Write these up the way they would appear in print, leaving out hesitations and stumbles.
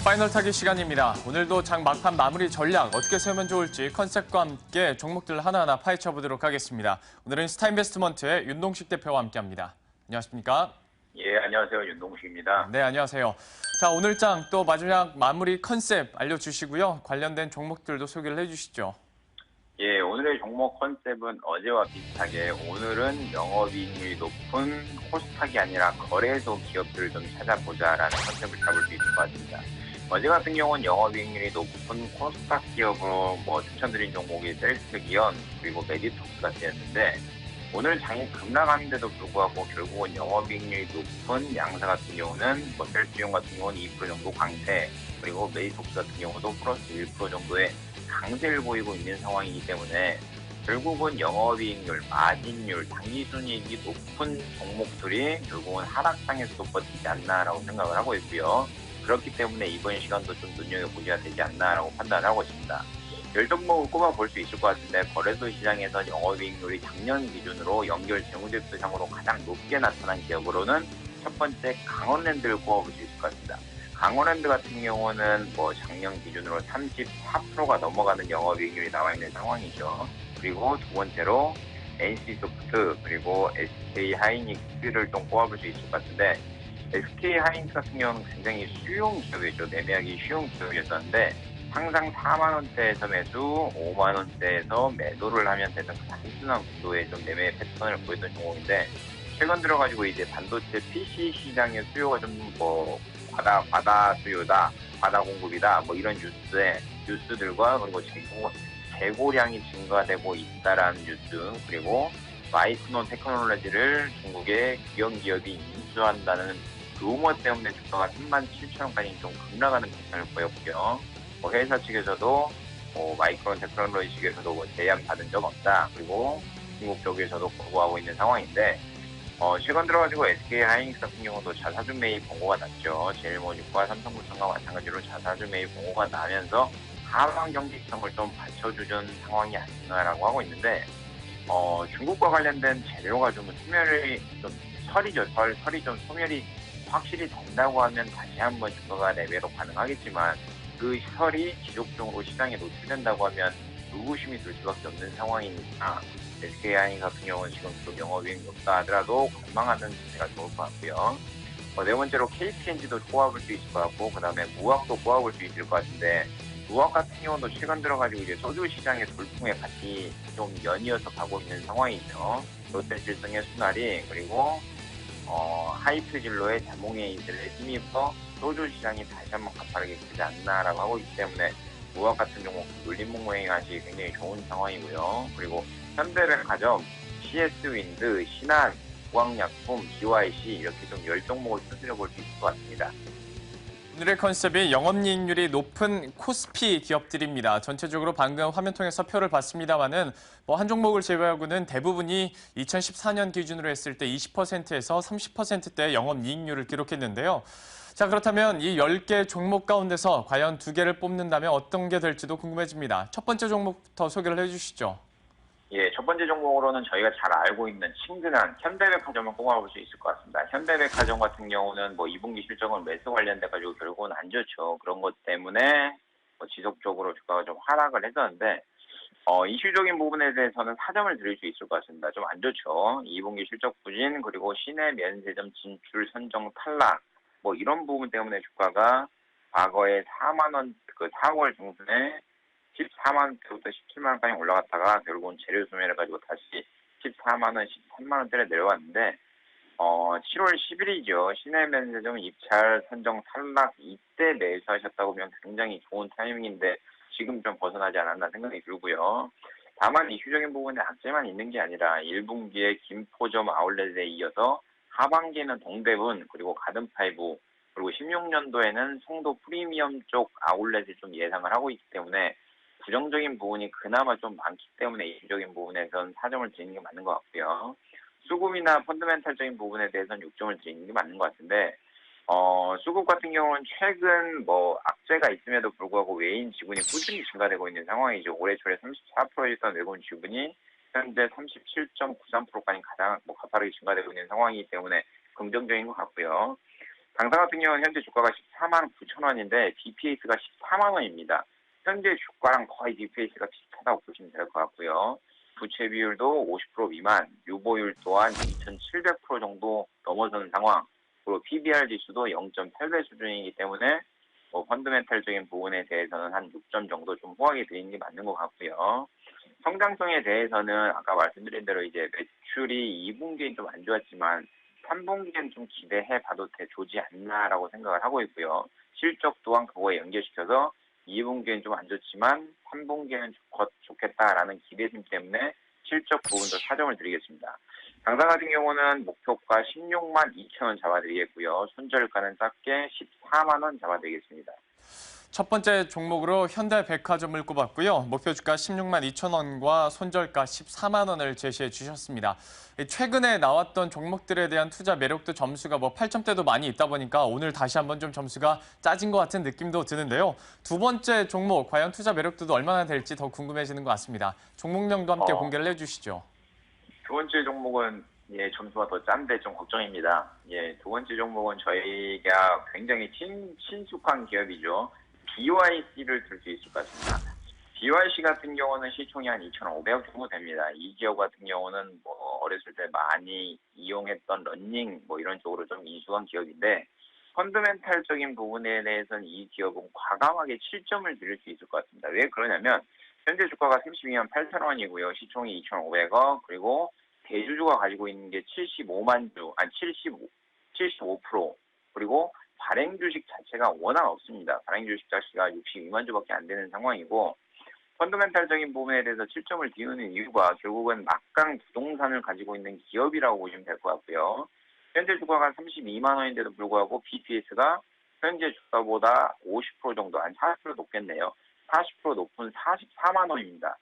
파이널 타기 시간입니다. 오늘도 장 막판 마무리 전략 어떻게 세우면 좋을지 컨셉과 함께 종목들 하나하나 파헤쳐 보도록 하겠습니다. 오늘은 스타인베스트먼트의 윤동식 대표와 함께합니다. 안녕하십니까? 예, 안녕하세요. 윤동식입니다. 네, 안녕하세요. 자, 오늘 장 또 마지막 마무리 컨셉 알려주시고요. 관련된 종목들도 소개를 해주시죠. 예, 오늘의 종목 컨셉은 어제와 비슷하게 오늘은 영업이익률이 높은 코스닥이 아니라 거래소 기업들을 좀 찾아보자라는 컨셉을 잡을 수 있을 것 같습니다. 어제 같은 경우는 영업이익률이 높은 코스닥 기업으로 추천드린 종목이 셀스기연 그리고 메디톡스가 되었는데 오늘 장이 급락하는데도 불구하고 결국은 영업이익률이 높은 양사 같은 경우는 셀스기연 같은 경우는 2% 정도 강세 그리고 메디톡스 같은 경우도 플러스 1% 정도의 강세를 보이고 있는 상황이기 때문에 결국은 영업이익률, 마진율, 당기순이익이 높은 종목들이 결국은 하락장에서도 버티지 않나라고 생각을 하고 있고요. 그렇기 때문에 이번 시간도 좀 눈여겨보셔야 되지 않나라고 판단을 하고 있습니다. 10종목을 꼽아볼 수 있을 것 같은데 거래소 시장에서 영업이익률이 작년 기준으로 연결 재무제표상으로 가장 높게 나타난 기업으로는 첫 번째 강원랜드를 꼽아볼 수 있을 것 같습니다. 강원랜드 같은 경우는 작년 기준으로 34%가 넘어가는 영업이익률이 나와 있는 상황이죠. 그리고 두 번째로 NC소프트 그리고 SK하이닉스를 좀 꼽아볼 수 있을 것 같은데 SK하이닉스 같은 경우는 굉장히 쉬운 기업이죠. 매매하기 쉬운 기업이었었는데 항상 4만 원대에서 매수, 5만 원대에서 매도를 하면 되는 단순한 구도의 좀 매매 패턴을 보였던 종목인데 최근 들어가지고 이제 반도체 PC 시장의 수요가 좀 과다 수요다, 과다 공급이다, 이런 뉴스들과 그리고 재고량이 증가되고 있다라는 뉴스, 그리고 마이크론 테크놀로지를 중국의 기업 기업이 인수한다는 루머 때문에 주가가 37,000원까지 좀 급락하는 패턴을 보였고요. 회사 측에서도 마이크론 테크놀로지 측에서도 제안 받은 적 없다. 그리고 중국 쪽에서도 거부하고 있는 상황인데 최근 들어가지고 SK하이닉스 같은 경우도 자사주 매입 공고가 났죠. 제일모직과 삼성물산과 마찬가지로 자사주 매입 공고가 나면서 하방 경직성을 좀 받쳐주는 상황이 아닌가라고 하고 있는데 중국과 관련된 재료가 좀 설이 좀 소멸이 확실히 된다고 하면 다시 한번 주가가 레벨업 가능하겠지만 그 설이 지속적으로 시장에 노출된다고 하면 의구심이 들 수밖에 없는 상황이니까 SK하이닉스 같은 경우는 지금 또 영업이익 높다 하더라도 관망하는 자세가 좋을 것 같고요. 네 번째로 KPNG도 꼽아볼 수 있을 것 같고 그 다음에 무학도 꼽아볼 수 있을 것 같은데 무학 같은 경우도 최근 들어가지고 이제 소주 시장의 돌풍에 같이 좀 연이어서 가고 있는 상황이죠. 롯데질성의 순환이 그리고 하이프진로의 자몽에이드를 힘입어 소주 시장이 다시 한번 가파르게 크지 않나라고 하고 있기 때문에 무학 같은 종목 눌림목모행하시 굉장히 좋은 상황이고요. 그리고 현대백화점, CS윈드, 신한, 우황약품, GYC 이렇게 좀 10종목을 두드려 볼 수 있을 것 같습니다. 오늘의 컨셉이 영업이익률이 높은 코스피 기업들입니다. 전체적으로 방금 화면 통해서 표를 봤습니다만은 한 종목을 제외하고는 대부분이 2014년 기준으로 했을 때 20%에서 30%대의 영업이익률을 기록했는데요. 자, 그렇다면 이 10개 종목 가운데서 과연 2개를 뽑는다면 어떤 게 될지도 궁금해집니다. 첫 번째 종목부터 소개를 해주시죠. 예, 첫 번째 종목으로는 저희가 잘 알고 있는 친근한 현대백화점을 꼽아볼 수 있을 것 같습니다. 현대백화점 같은 경우는 2분기 실적은 매수 관련돼가지고 결국은 안 좋죠. 그런 것 때문에 지속적으로 주가가 좀 하락을 했었는데 이슈적인 부분에 대해서는 사점을 드릴 수 있을 것 같습니다. 좀 안 좋죠. 2분기 실적 부진 그리고 시내 면세점 진출 선정 탈락 이런 부분 때문에 주가가 과거에 4만 원 4월 중순에 14만 원대부터 17만 원까지 올라갔다가 결국은 재료 소멸을 가지고 다시 14만 원, 13만 원대로 내려왔는데 7월 10일이죠. 시내 면세점 입찰 선정 탈락 이때 매수하셨다고 보면 굉장히 좋은 타이밍인데 지금 좀 벗어나지 않았나 생각이 들고요. 다만 이슈적인 부분에 악재만 있는 게 아니라 1분기에 김포점 아울렛에 이어서 하반기에는 동대문 그리고 가든파이브 그리고 16년도에는 송도 프리미엄 쪽 아울렛을 좀 예상을 하고 있기 때문에 부정적인 부분이 그나마 좀 많기 때문에 이슈적인 부분에서는 4점을 드리는 게 맞는 것 같고요. 수급이나 펀더멘탈적인 부분에 대해서는 6점을 드리는 게 맞는 것 같은데 수급 같은 경우는 최근 악재가 있음에도 불구하고 외인 지분이 꾸준히 증가되고 있는 상황이죠. 올해 초에 34%였던 외국인 지분이 현재 37.93%까지 가장 가파르게 증가되고 있는 상황이기 때문에 긍정적인 것 같고요. 당사 같은 경우는 현재 주가가 14만 9천 원인데 BPS가 14만 원입니다. 현재 주가랑 거의 BPS가 비슷하다고 보시면 될 것 같고요. 부채 비율도 50% 미만, 유보율 또한 2,700% 정도 넘어서는 상황, 그리고 PBR 지수도 0.8배 수준이기 때문에 펀더멘탈적인 부분에 대해서는 한 6점 정도 좀 후하게 드리는 게 맞는 것 같고요. 성장성에 대해서는 아까 말씀드린 대로 이제 매출이 2분기엔 좀 안 좋았지만 3분기엔 좀 기대해 봐도 좋지 않나라고 생각을 하고 있고요. 실적 또한 그거에 연결시켜서 2분기엔 좀 안 좋지만 3분기에는 좋겠다라는 기대심 때문에 실적 부분도 4점을 드리겠습니다. 당사 같은 경우는 목표가 16만 2천 원 잡아드리겠고요. 손절가는 작게 14만 원 잡아드리겠습니다. 첫 번째 종목으로 현대백화점을 꼽았고요. 목표 주가 16만 2천 원과 손절가 14만 원을 제시해 주셨습니다. 최근에 나왔던 종목들에 대한 투자 매력도 점수가 8점대도 많이 있다 보니까 오늘 다시 한번 좀 점수가 짜진 것 같은 느낌도 드는데요. 두 번째 종목, 과연 투자 매력도도 얼마나 될지 더 궁금해지는 것 같습니다. 종목명도 함께 공개를 해주시죠. 두 번째 종목은 점수가 더 짠데 좀 걱정입니다. 두 번째 종목은 저희가 굉장히 친숙한 기업이죠. BYC를 들 수 있을 것 같습니다. BYC 같은 경우는 시총이 한 2,500억 정도 됩니다. 이 기업 같은 경우는 어렸을 때 많이 이용했던 러닝 이런 쪽으로 좀 인수한 기업인데 펀더멘탈적인 부분에 대해서는 이 기업은 과감하게 7점을 드릴 수 있을 것 같습니다. 왜 그러냐면 현재 주가가 32만 8천 원이고요. 시총이 2,500억 그리고 대주주가 가지고 있는 게 75만 주, 75% 그리고 발행 주식 자체가 워낙 없습니다. 발행 주식 자체가 62만 주밖에 안 되는 상황이고 펀더멘탈적인 부분에 대해서 7점을 띄우는 이유가 결국은 막강 부동산을 가지고 있는 기업이라고 보시면 될 것 같고요. 현재 주가가 32만 원인데도 불구하고 BPS가 현재 주가보다 50% 정도, 한 40% 높겠네요. 40% 높은 44만 원입니다.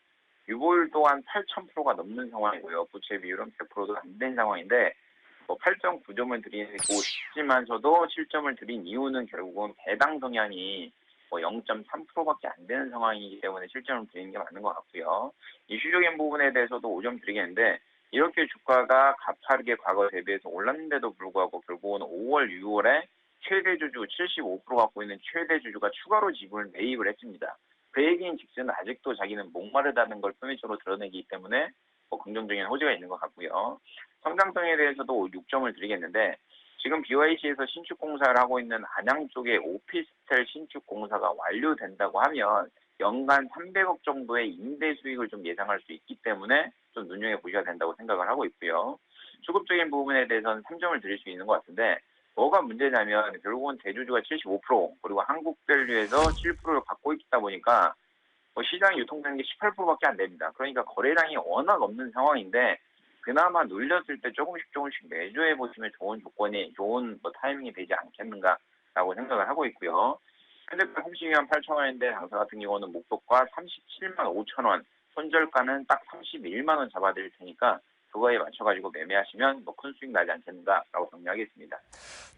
유보율 또한 8,000%가 넘는 상황이고요. 부채 비율은 100%도 안 된 상황인데 8.9점을 드리고 싶지만서도 7점을 드린 이유는 결국은 배당 성향이 0.3%밖에 안 되는 상황이기 때문에 7점을 드리는 게 맞는 것 같고요. 이슈적인 부분에 대해서도 5점 드리겠는데 이렇게 주가가 가파르게 과거 대비해서 올랐는데도 불구하고 결국은 5월, 6월에 최대 주주 75% 갖고 있는 최대 주주가 추가로 지분을 매입을 했습니다. 그 얘기인 직전은 아직도 자기는 목마르다는 걸 표면적으로 드러내기 때문에 긍정적인 호재가 있는 것 같고요. 성장성에 대해서도 6점을 드리겠는데 지금 BYC에서 신축 공사를 하고 있는 안양 쪽에 오피스텔 신축 공사가 완료된다고 하면 연간 300억 정도의 임대 수익을 좀 예상할 수 있기 때문에 좀 눈여겨보셔야 된다고 생각을 하고 있고요. 수급적인 부분에 대해서는 3점을 드릴 수 있는 것 같은데 뭐가 문제냐면 결국은 대주주가 75% 그리고 한국밸류에서 7%를 갖고 있다 보니까 시장이 유통되는 게 18%밖에 안 됩니다. 그러니까 거래량이 워낙 없는 상황인데 그나마 눌렸을 때 조금씩 매주해 보시면 좋은 조건이, 좋은 타이밍이 되지 않겠는가라고 생각을 하고 있고요. 현재가 32만 8천 원인데 당사 같은 경우는 목표가 37만 5천 원, 손절가는 딱 31만 원 잡아드릴 테니까 그거에 맞춰가지고 매매하시면 큰 수익 나지 않겠는가라고 정리하겠습니다.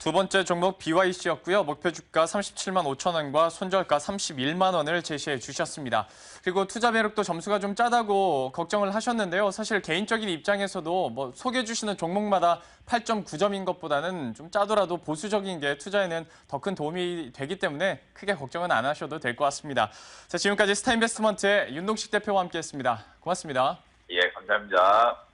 두 번째 종목 BYC였고요. 목표 주가 37만 5천 원과 손절가 31만 원을 제시해 주셨습니다. 그리고 투자 매력도 점수가 좀 짜다고 걱정을 하셨는데요. 사실 개인적인 입장에서도 소개해 주시는 종목마다 8.9점인 것보다는 좀 짜더라도 보수적인 게 투자에는 더 큰 도움이 되기 때문에 크게 걱정은 안 하셔도 될 것 같습니다. 자, 지금까지 스타인베스트먼트의 윤동식 대표와 함께했습니다. 고맙습니다. 예, 감사합니다.